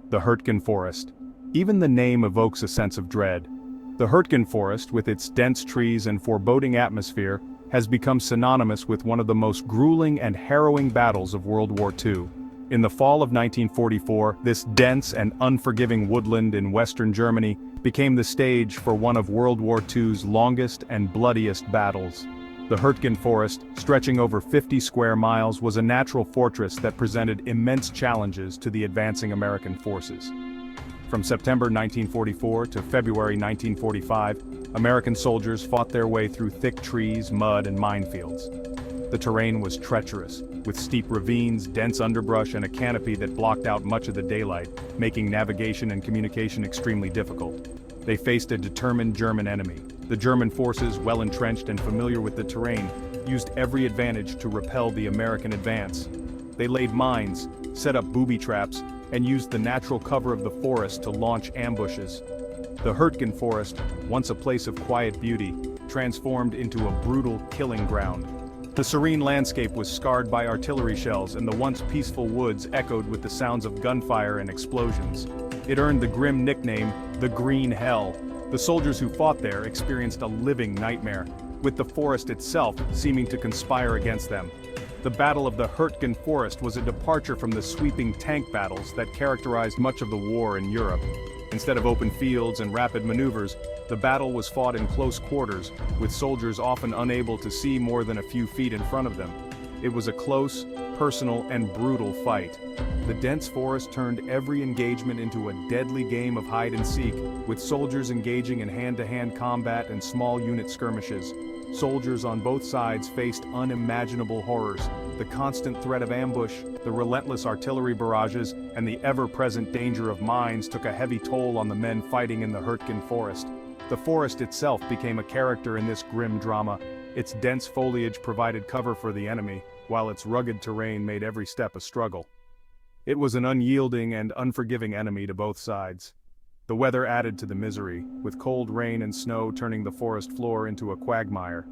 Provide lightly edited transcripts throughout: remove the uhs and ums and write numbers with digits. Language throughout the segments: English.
the Hürtgen Forest. Even the name evokes a sense of dread. The Hürtgen Forest, with its dense trees and foreboding atmosphere, has become synonymous with one of the most grueling and harrowing battles of World War II. In the fall of 1944, this dense and unforgiving woodland in western Germany became the stage for one of World War II's longest and bloodiest battles. The Hürtgen Forest, stretching over 50 square miles, was a natural fortress that presented immense challenges to the advancing American forces. From September 1944 to February 1945, American soldiers fought their way through thick trees, mud, and minefields. The terrain was treacherous, with steep ravines, dense underbrush, and a canopy that blocked out much of the daylight, making navigation and communication extremely difficult. They faced a determined German enemy. The German forces, well entrenched and familiar with the terrain, used every advantage to repel the American advance. They laid mines, set up booby traps, and used the natural cover of the forest to launch ambushes. The Hürtgen Forest, once a place of quiet beauty, transformed into a brutal killing ground. The serene landscape was scarred by artillery shells, and the once peaceful woods echoed with the sounds of gunfire and explosions. It earned the grim nickname, the Green Hell. The soldiers who fought there experienced a living nightmare, with the forest itself seeming to conspire against them. The Battle of the Hürtgen Forest was a departure from the sweeping tank battles that characterized much of the war in Europe. Instead of open fields and rapid maneuvers, the battle was fought in close quarters, with soldiers often unable to see more than a few feet in front of them. It was a close, personal, and brutal fight. The dense forest turned every engagement into a deadly game of hide-and-seek, with soldiers engaging in hand-to-hand combat and small unit skirmishes. Soldiers on both sides faced unimaginable horrors: the constant threat of ambush, the relentless artillery barrages, and the ever-present danger of mines took a heavy toll on the men fighting in the Hürtgen Forest. The forest itself became a character in this grim drama. Its dense foliage provided cover for the enemy, while its rugged terrain made every step a struggle. It was an unyielding and unforgiving enemy to both sides. The weather added to the misery, with cold rain and snow turning the forest floor into a quagmire.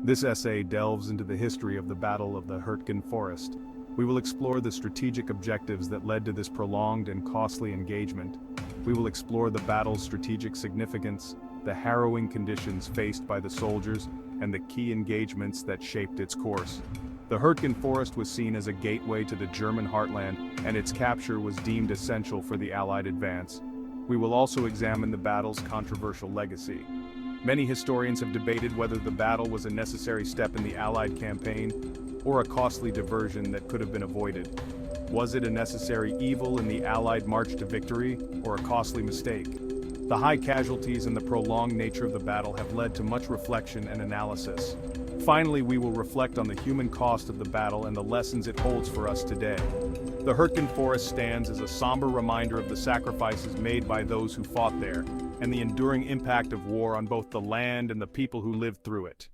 This essay delves into the history of the Battle of the Hürtgen Forest. We will explore the strategic objectives that led to this prolonged and costly engagement. We will explore the battle's strategic significance, the harrowing conditions faced by the soldiers, and the key engagements that shaped its course. The Hürtgen Forest was seen as a gateway to the German heartland, and its capture was deemed essential for the Allied advance. We will also examine the battle's controversial legacy. Many historians have debated whether the battle was a necessary step in the Allied campaign, or a costly diversion that could have been avoided. Was it a necessary evil in the Allied march to victory, or a costly mistake? The high casualties and the prolonged nature of the battle have led to much reflection and analysis. Finally, we will reflect on the human cost of the battle and the lessons it holds for us today. The Hürtgen Forest stands as a somber reminder of the sacrifices made by those who fought there, and the enduring impact of war on both the land and the people who lived through it.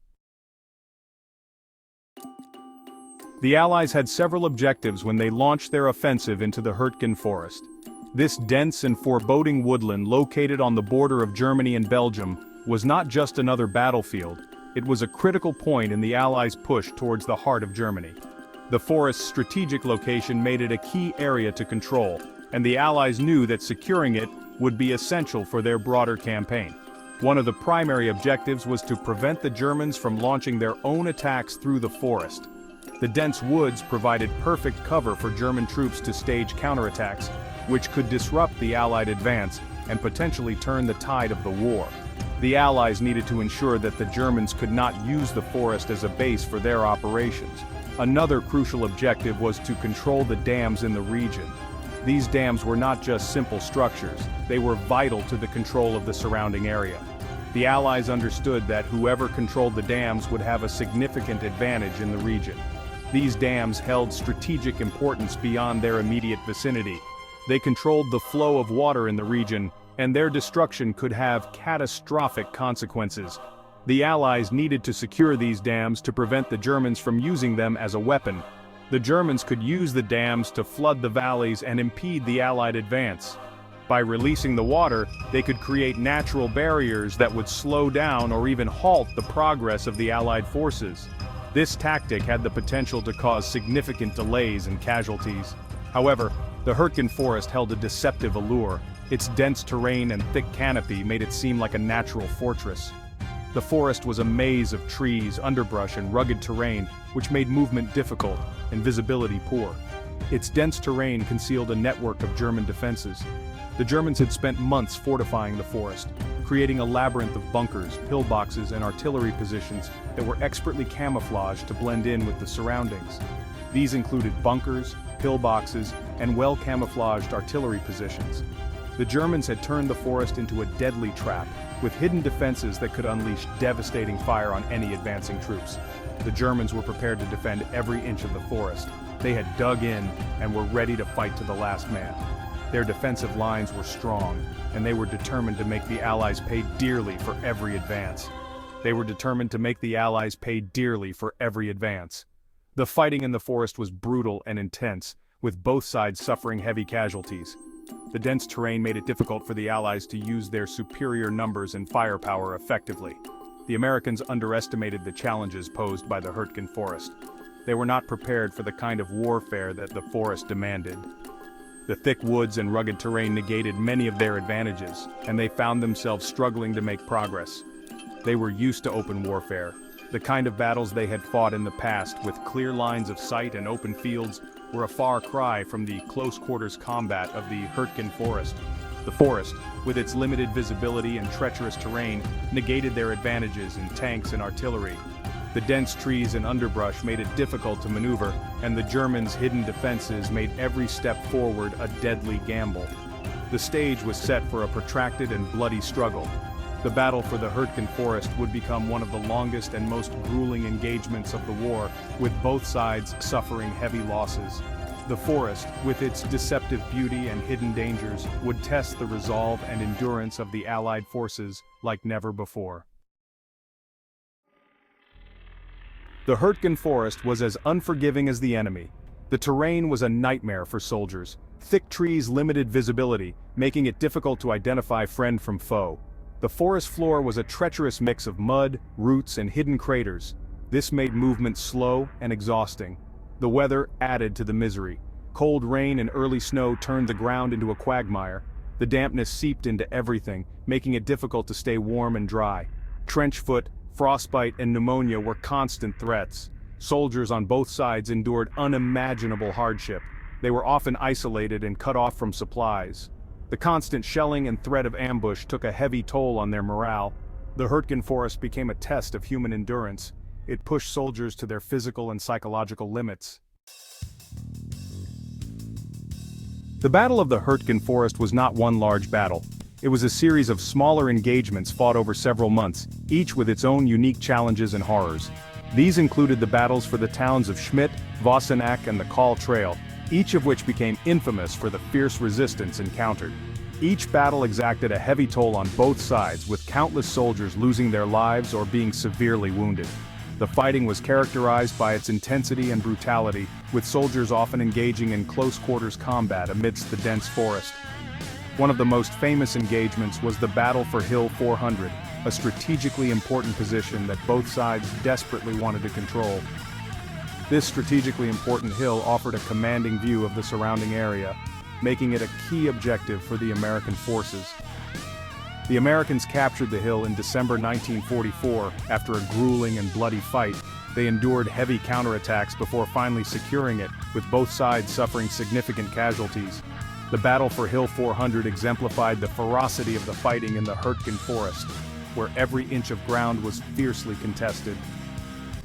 The Allies had several objectives when they launched their offensive into the Hürtgen Forest. This dense and foreboding woodland located on the border of Germany and Belgium was not just another battlefield, it was a critical point in the Allies' push towards the heart of Germany. The forest's strategic location made it a key area to control, and the Allies knew that securing it would be essential for their broader campaign. One of the primary objectives was to prevent the Germans from launching their own attacks through the forest. The dense woods provided perfect cover for German troops to stage counterattacks, which could disrupt the Allied advance and potentially turn the tide of the war. The Allies needed to ensure that the Germans could not use the forest as a base for their operations. Another crucial objective was to control the dams in the region. These dams were not just simple structures, they were vital to the control of the surrounding area. The Allies understood that whoever controlled the dams would have a significant advantage in the region. These dams held strategic importance beyond their immediate vicinity. They controlled the flow of water in the region, and their destruction could have catastrophic consequences. The Allies needed to secure these dams to prevent the Germans from using them as a weapon. The Germans could use the dams to flood the valleys and impede the Allied advance. By releasing the water, they could create natural barriers that would slow down or even halt the progress of the Allied forces. This tactic had the potential to cause significant delays and casualties. However, The Hürtgen Forest held a deceptive allure. Its dense terrain and thick canopy made it seem like a natural fortress. The forest was a maze of trees, underbrush, and rugged terrain, which made movement difficult and visibility poor. Its dense terrain concealed a network of German defenses. The Germans had spent months fortifying the forest, creating a labyrinth of bunkers, pillboxes, and artillery positions that were expertly camouflaged to blend in with the surroundings. These included bunkers, pillboxes, and well-camouflaged artillery positions. The Germans had turned the forest into a deadly trap, with hidden defenses that could unleash devastating fire on any advancing troops. The Germans were prepared to defend every inch of the forest. They had dug in and were ready to fight to the last man. Their defensive lines were strong, and they were determined to make the Allies pay dearly for every advance. The fighting in the forest was brutal and intense, with both sides suffering heavy casualties. The dense terrain made it difficult for the Allies to use their superior numbers and firepower effectively. The Americans underestimated the challenges posed by the Hürtgen Forest. They were not prepared for the kind of warfare that the forest demanded. The thick woods and rugged terrain negated many of their advantages, and they found themselves struggling to make progress. They were used to open warfare, the kind of battles they had fought in the past with clear lines of sight and open fields were a far cry from the close-quarters combat of the Hürtgen Forest. The forest, with its limited visibility and treacherous terrain, negated their advantages in tanks and artillery. The dense trees and underbrush made it difficult to maneuver, and the Germans' hidden defenses made every step forward a deadly gamble. The stage was set for a protracted and bloody struggle. The battle for the Hürtgen Forest would become one of the longest and most grueling engagements of the war, with both sides suffering heavy losses. The forest, with its deceptive beauty and hidden dangers, would test the resolve and endurance of the Allied forces like never before. The Hürtgen Forest was as unforgiving as the enemy. The terrain was a nightmare for soldiers. Thick trees limited visibility, making it difficult to identify friend from foe. The forest floor was a treacherous mix of mud, roots, and hidden craters. This made movement slow and exhausting. The weather added to the misery. Cold rain and early snow turned the ground into a quagmire. The dampness seeped into everything, making it difficult to stay warm and dry. Trench foot, frostbite, and pneumonia were constant threats. Soldiers on both sides endured unimaginable hardship. They were often isolated and cut off from supplies. The constant shelling and threat of ambush took a heavy toll on their morale. The Hürtgen Forest became a test of human endurance. It pushed soldiers to their physical and psychological limits. The Battle of the Hürtgen Forest was not one large battle. It was a series of smaller engagements fought over several months, each with its own unique challenges and horrors. These included the battles for the towns of Schmidt, Vossenack, and the Kall Trail, each of which became infamous for the fierce resistance encountered. Each battle exacted a heavy toll on both sides, with countless soldiers losing their lives or being severely wounded. The fighting was characterized by its intensity and brutality, with soldiers often engaging in close-quarters combat amidst the dense forest. One of the most famous engagements was the battle for Hill 400, a strategically important position that both sides desperately wanted to control. This strategically important hill offered a commanding view of the surrounding area, making it a key objective for the American forces. The Americans captured the hill in December 1944. After a grueling and bloody fight, they endured heavy counterattacks before finally securing it, with both sides suffering significant casualties. The battle for Hill 400 exemplified the ferocity of the fighting in the Hürtgen Forest, where every inch of ground was fiercely contested.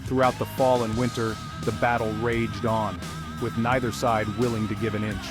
Throughout the fall and winter, the battle raged on, with neither side willing to give an inch.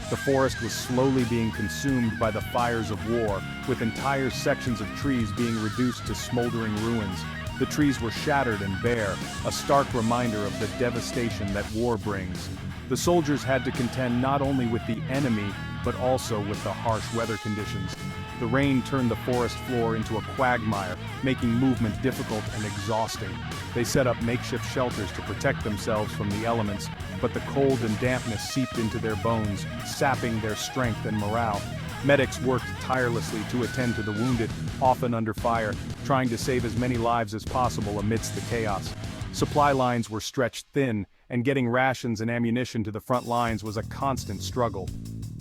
The forest was slowly being consumed by the fires of war, with entire sections of trees being reduced to smoldering ruins. The trees were shattered and bare, a stark reminder of the devastation that war brings. The soldiers had to contend not only with the enemy, but also with the harsh weather conditions. The rain turned the forest floor into a quagmire, making movement difficult and exhausting. They set up makeshift shelters to protect themselves from the elements, but the cold and dampness seeped into their bones, sapping their strength and morale. Medics worked tirelessly to attend to the wounded, often under fire, trying to save as many lives as possible amidst the chaos. Supply lines were stretched thin, and getting rations and ammunition to the front lines was a constant struggle.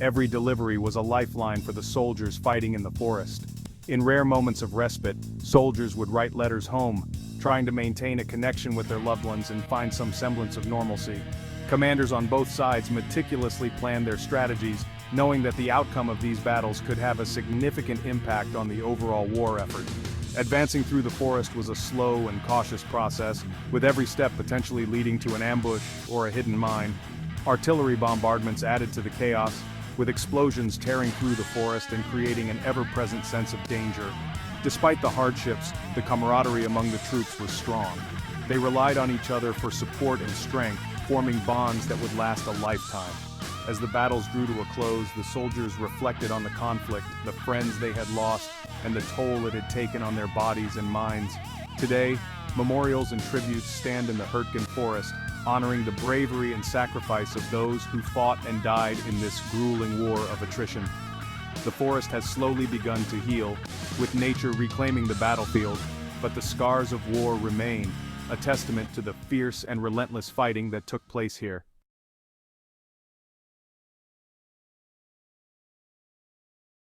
Every delivery was a lifeline for the soldiers fighting in the forest. In rare moments of respite, soldiers would write letters home, trying to maintain a connection with their loved ones and find some semblance of normalcy. Commanders on both sides meticulously planned their strategies, knowing that the outcome of these battles could have a significant impact on the overall war effort. Advancing through the forest was a slow and cautious process, with every step potentially leading to an ambush or a hidden mine. Artillery bombardments added to the chaos, with explosions tearing through the forest and creating an ever-present sense of danger. Despite the hardships, the camaraderie among the troops was strong. They relied on each other for support and strength, forming bonds that would last a lifetime. As the battles drew to a close, the soldiers reflected on the conflict, the friends they had lost, and the toll it had taken on their bodies and minds. Today, memorials and tributes stand in the Hürtgen Forest, honoring the bravery and sacrifice of those who fought and died in this grueling war of attrition. The forest has slowly begun to heal, with nature reclaiming the battlefield, but the scars of war remain, a testament to the fierce and relentless fighting that took place here.